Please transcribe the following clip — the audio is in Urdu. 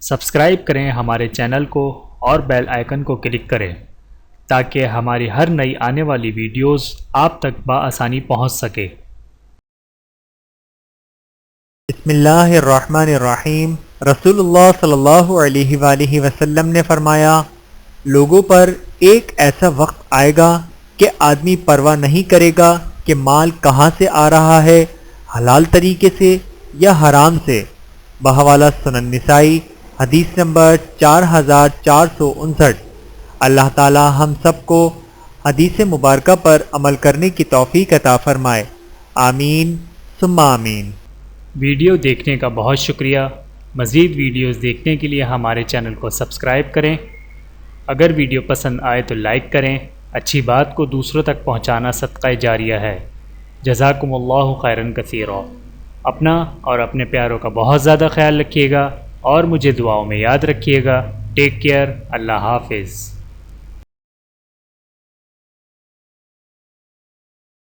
سبسکرائب کریں ہمارے چینل کو اور بیل آئیکن کو کلک کریں تاکہ ہماری ہر نئی آنے والی ویڈیوز آپ تک بآسانی پہنچ سکے۔ بسم اللہ الرحمن الرحیم۔ رسول اللہ صلی اللہ علیہ وآلہ وسلم نے فرمایا، لوگوں پر ایک ایسا وقت آئے گا کہ آدمی پرواہ نہیں کرے گا کہ مال کہاں سے آ رہا ہے، حلال طریقے سے یا حرام سے۔ بحوالہ سنن نسائی، حدیث نمبر 4459۔ اللہ تعالی ہم سب کو حدیث مبارکہ پر عمل کرنے کی توفیق عطا فرمائے، آمین ثم آمین۔ ویڈیو دیکھنے کا بہت شکریہ۔ مزید ویڈیوز دیکھنے کے لیے ہمارے چینل کو سبسکرائب کریں۔ اگر ویڈیو پسند آئے تو لائک کریں۔ اچھی بات کو دوسروں تک پہنچانا صدقہ جاریہ ہے۔ جزاکم اللہ خیرا کثیرا۔ اپنا اور اپنے پیاروں کا بہت زیادہ خیال رکھیے گا اور مجھے دعاؤں میں یاد رکھیے گا۔ Take care. اللہ حافظ۔